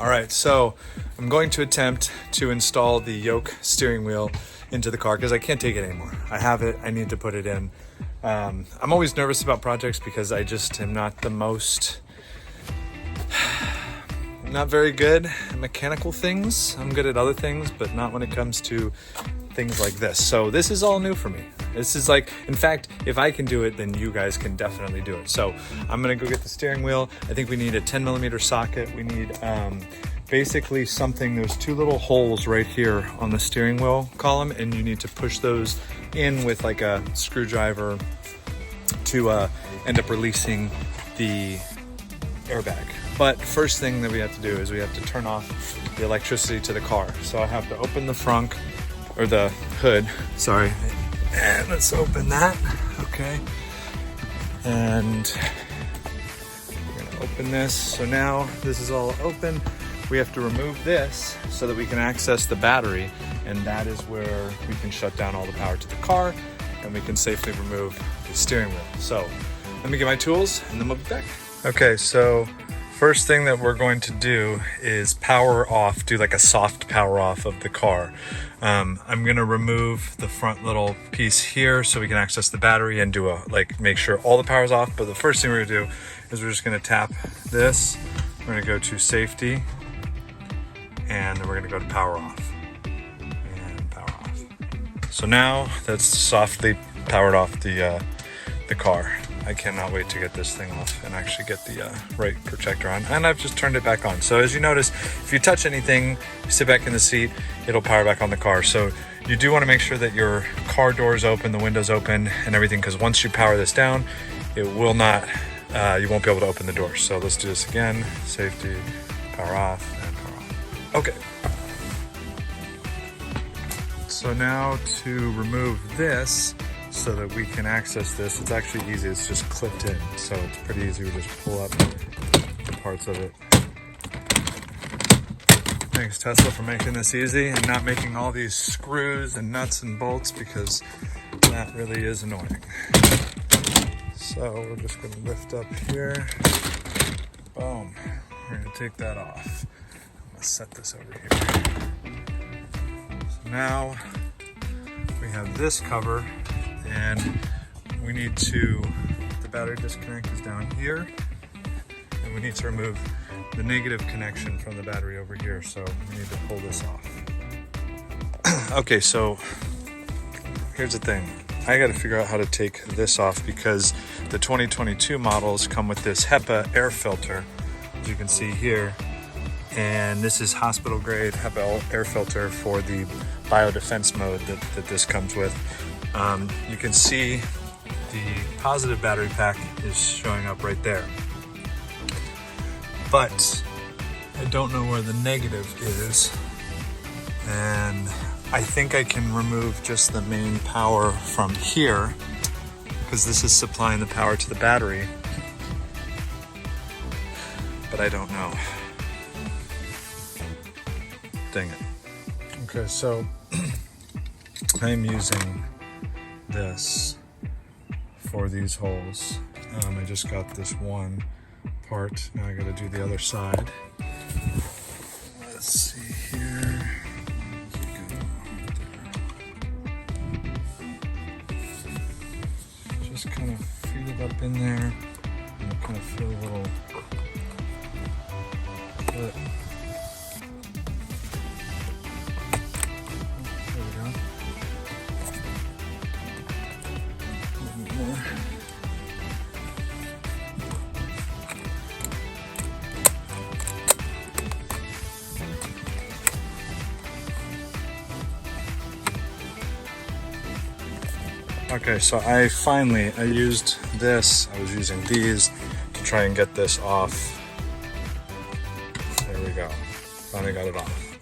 All right, so I'm going to attempt to install the yoke steering wheel into the car because I can't take it anymore. I have it, I need to put it in. I'm always nervous about projects because I just am not the most, not very good at mechanical things. I'm good at other things, but not when it comes to things like this. So this is all new for me. This is like, in fact, if I can do it, then you guys can definitely do it. So I'm gonna go get the steering wheel. I think we need a 10mm socket. We need basically something, there's two little holes right here on the steering wheel column, and you need to push those in with like a screwdriver to end up releasing the airbag. But first thing that we have to do is we have to turn off the electricity to the car. So I have to open the frunk, or the hood, sorry. And let's open that, okay. And we're gonna open this. So now this is all open. We have to remove this so that we can access the battery, and that is where we can shut down all the power to the car and we can safely remove the steering wheel. So let me get my tools and then we'll be back. Okay, so first thing that we're going to do is power off, do like a soft power off of the car. I'm gonna remove the front little piece here so we can access the battery and do make sure all the power's off. But the first thing we're gonna do is we're just gonna tap this. We're gonna go to safety, and then we're gonna go to power off, and power off. So now that's softly powered off the car. I cannot wait to get this thing off and actually get the right protector on. And I've just turned it back on. So as you notice, if you touch anything, you sit back in the seat, it'll power back on the car. So you do want to make sure that your car door's open, the window's open and everything, because once you power this down, it will not, you won't be able to open the door. So let's do this again. Safety, power off, and power off. Okay. So now to remove this, so that we can access this, it's actually easy, it's just clipped in. So it's pretty easy, we just pull up the parts of it. Thanks Tesla for making this easy and not making all these screws and nuts and bolts, because that really is annoying. So we're just gonna lift up here, boom. We're gonna take that off. I'm gonna set this over here. So now we have this cover, and we need to, the battery disconnect is down here, and we need to remove the negative connection from the battery over here, so we need to pull this off. Okay, so here's the thing. I gotta figure out how to take this off, because the 2022 models come with this HEPA air filter, as you can see here, and this is hospital grade HEPA air filter for the biodefense mode that this comes with. You can see the positive battery pack is showing up right there, but I don't know where the negative is, and I think I can remove just the main power from here, because this is supplying the power to the battery, but I don't know. Dang it. Okay, so I'm using this for these holes. I just got this one part. Now I gotta do the other side. Let's see here. Just kind of feed it up in there, and kind of feel a little bit. Okay, so I used this, I was using these to try and get this off. There we go, finally got it off.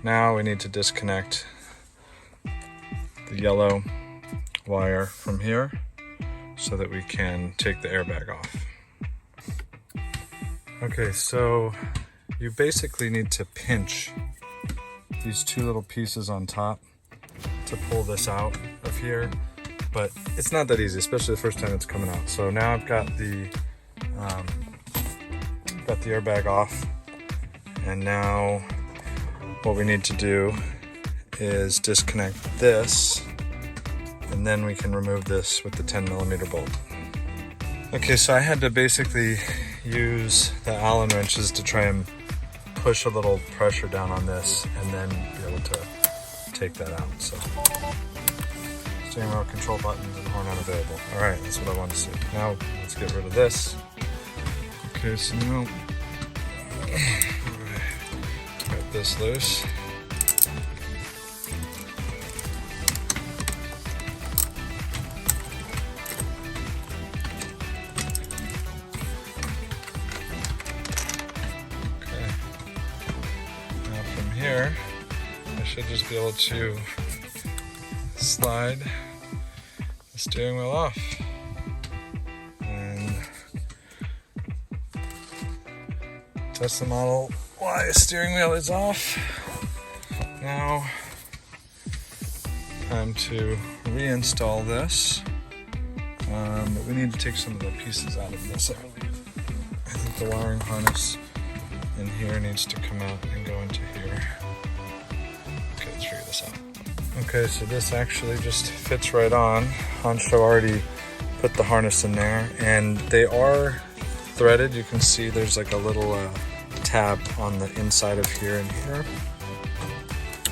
Now we need to disconnect the yellow wire from here so that we can take the airbag off. Okay, so you basically need to pinch these two little pieces on top to pull this out of here. But it's not that easy, especially the first time it's coming out. So now I've got the airbag off, And now what we need to do is disconnect this, and then we can remove this with the 10mm bolt. Okay, so I had to basically use the Allen wrenches to try and push a little pressure down on this and then be able to take that out. So, steering wheel control buttons and horn unavailable. All right, that's what I wanted to see. Now let's get rid of this. Okay, so now got this loose. Here, I should just be able to slide the steering wheel off and test the Model Y steering wheel is off. Now, time to reinstall this, but we need to take some of the pieces out of this, I believe. I think the wiring harness in here needs to come out and go into here. Okay, let's figure this out. Okay, so this actually just fits right on. HANSSHOW already put the harness in there, and they are threaded. You can see there's like a little tab on the inside of here and here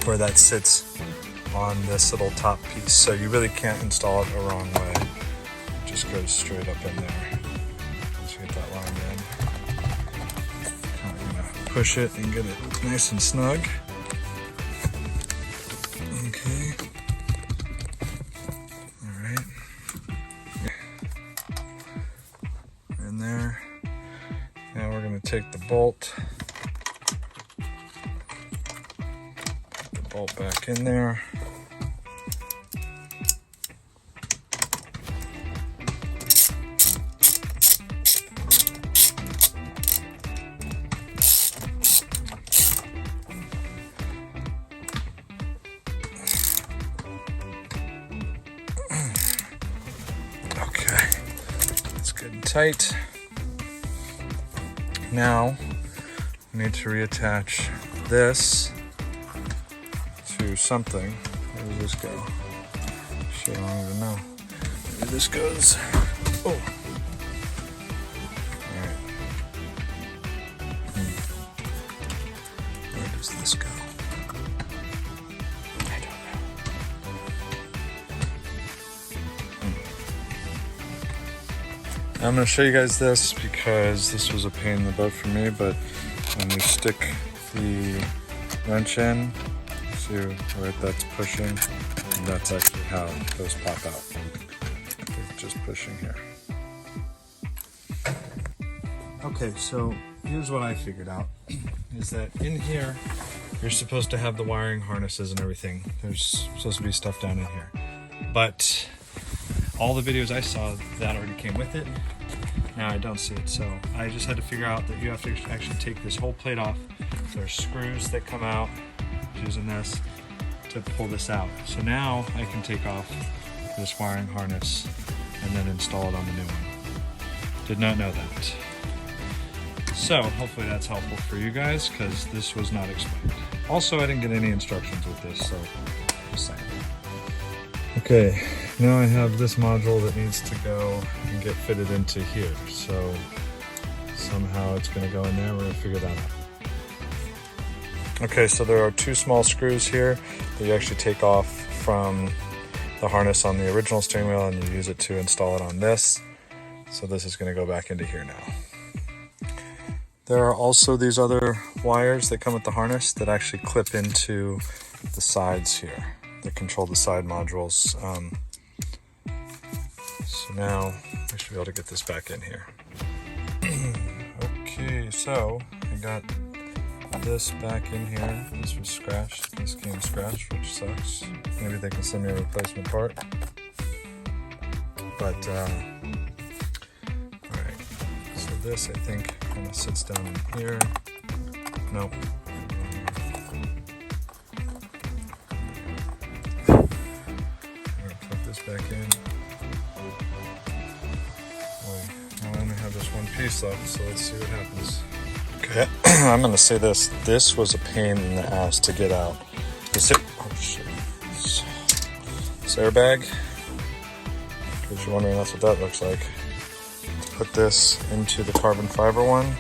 where that sits on this little top piece. So you really can't install it a wrong way. It just goes straight up in there. Let's get that line in. Push it and get it nice and snug. Okay. All right. In there. Now we're going to take the bolt. Put the bolt back in there. Good and tight. Now we need to reattach this to something. Where does this go? Shit, I don't even know. Maybe this goes. Oh. Alright. Where does this go? I'm going to show you guys this because this was a pain in the butt for me, but when you stick the wrench in, see where that's pushing, and that's actually how those pop out. They're just pushing here. Okay, so here's what I figured out, is that in here, you're supposed to have the wiring harnesses and everything. There's supposed to be stuff down in here. But all the videos I saw, that already came with it. Now I don't see it, so I just had to figure out that you have to actually take this whole plate off. There's screws that come out, using this to pull this out. So now I can take off this wiring harness and then install it on the new one. Did not know that. So hopefully that's helpful for you guys, because this was not explained. Also, I didn't get any instructions with this, so just saying. Okay, now I have this module that needs to go and get fitted into here. So somehow it's going to go in there. We're going to figure that out. Okay, so there are two small screws here that you actually take off from the harness on the original steering wheel, and you use it to install it on this. So this is going to go back into here now. There are also these other wires that come with the harness that actually clip into the sides here that control the side modules. So now I should be able to get this back in here. Okay, so I got this back in here. This was scratched. This came scratched, which sucks. Maybe they can send me a replacement part. But alright, so this I think kind of sits down in here. Nope. I'm gonna put this back in. Boy, I only have this one piece left, so let's see what happens. Okay, I'm gonna say this. This was a pain in the ass to get out. This airbag, in case you're wondering, that's what that looks like. To put this into the carbon fiber one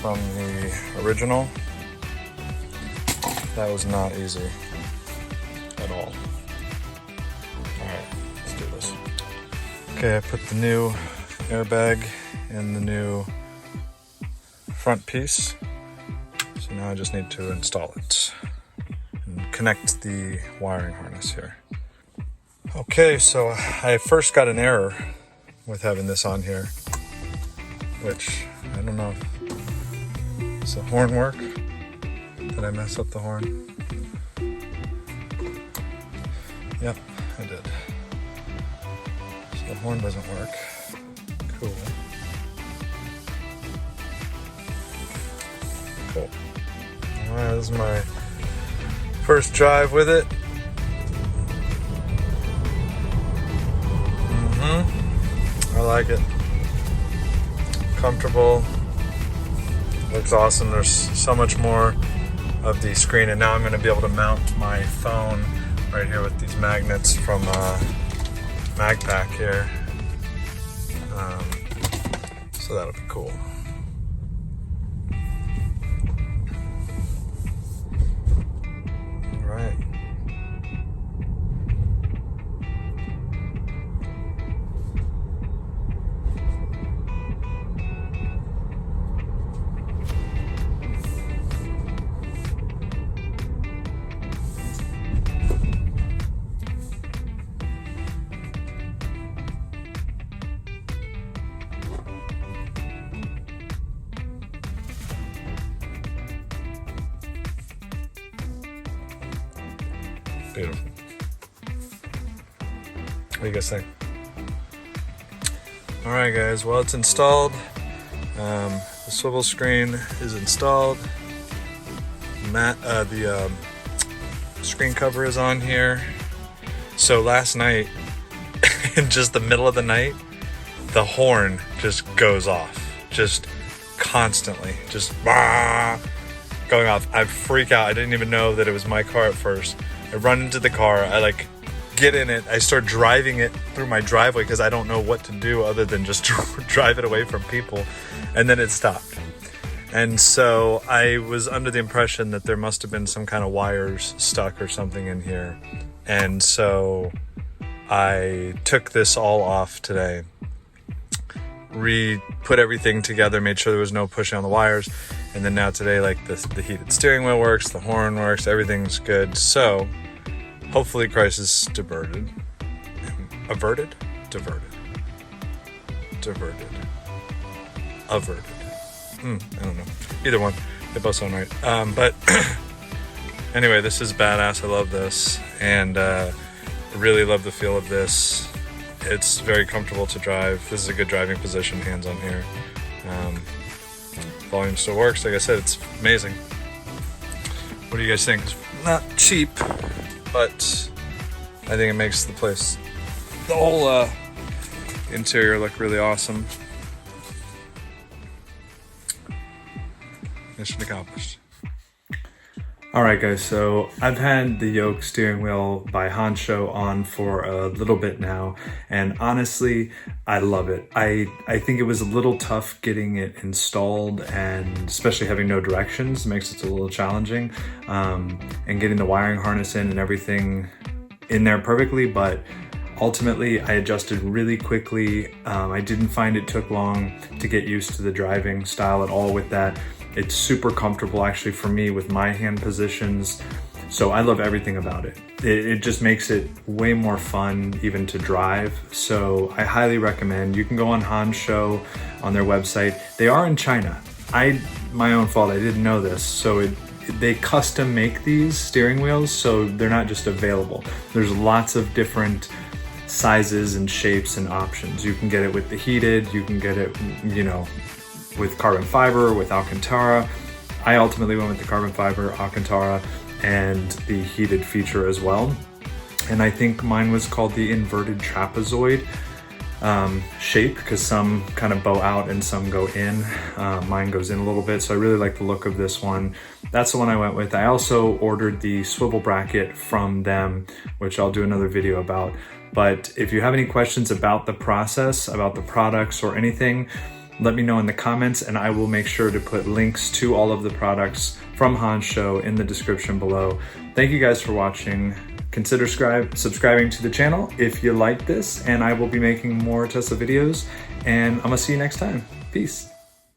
from the original, that was not easy at all. Alright, let's do this. Okay, I put the new airbag in the new front piece. So now I just need to install it and connect the wiring harness here. Okay, so I first got an error with having this on here, which I don't know. Does the horn work? Did I mess up the horn? Yep, I did. So the horn doesn't work. Cool. Cool. Alright, this is my first drive with it. I like it. Comfortable. Looks awesome. There's so much more of the screen, and now I'm going to be able to mount my phone right here with these magnets from MagPack here. So that'll be cool. All right. Beautiful. What do you guys think? All right, guys. Well, it's installed. The swivel screen is installed. The screen cover is on here. So last night, in just the middle of the night, the horn just goes off, just constantly, just going off. I freak out. I didn't even know that it was my car at first. I run into the car, I get in it, I start driving it through my driveway because I don't know what to do other than just drive it away from people, and then it stopped. And so I was under the impression that there must have been some kind of wires stuck or something in here, and so I took this all off today, put everything together, made sure there was no pushing on the wires, and then now today, the heated steering wheel works, the horn works, everything's good. So hopefully crisis diverted. Averted? Diverted. Diverted. Averted. I don't know. Either one. They both sound right. But anyway, this is badass. I love this. And I really love the feel of this. It's very comfortable to drive. This is a good driving position, hands on here. Volume still works. Like I said, it's amazing. What do you guys think? It's not cheap, but I think it makes the whole interior look really awesome. Mission accomplished. Alright guys, so I've had the Yoke steering wheel by HANSSHOW on for a little bit now, and honestly, I love it. I think it was a little tough getting it installed, and especially having no directions makes it a little challenging, and getting the wiring harness in and everything in there perfectly, but ultimately I adjusted really quickly. I didn't find it took long to get used to the driving style at all with that. It's super comfortable actually for me with my hand positions. So I love everything about it. It just makes it way more fun even to drive. So I highly recommend. You can go on HANSSHOW on their website. They are in China. My own fault, I didn't know this. So they custom make these steering wheels, so they're not just available. There's lots of different sizes and shapes and options. You can get it with the heated, you can get it, with carbon fiber, with Alcantara. I ultimately went with the carbon fiber, Alcantara, and the heated feature as well. And I think mine was called the inverted trapezoid. shape, because some kind of bow out and some go in. Mine goes in a little bit, so I really like the look of this one. That's the one I went with. I also ordered the swivel bracket from them, which I'll do another video about. But if you have any questions about the process, about the products or anything, let me know in the comments, and I will make sure to put links to all of the products from HANSSHOW in the description below. Thank you guys for watching. Consider subscribing to the channel if you like this, and I will be making more Tesla videos, and I'm gonna see you next time. Peace.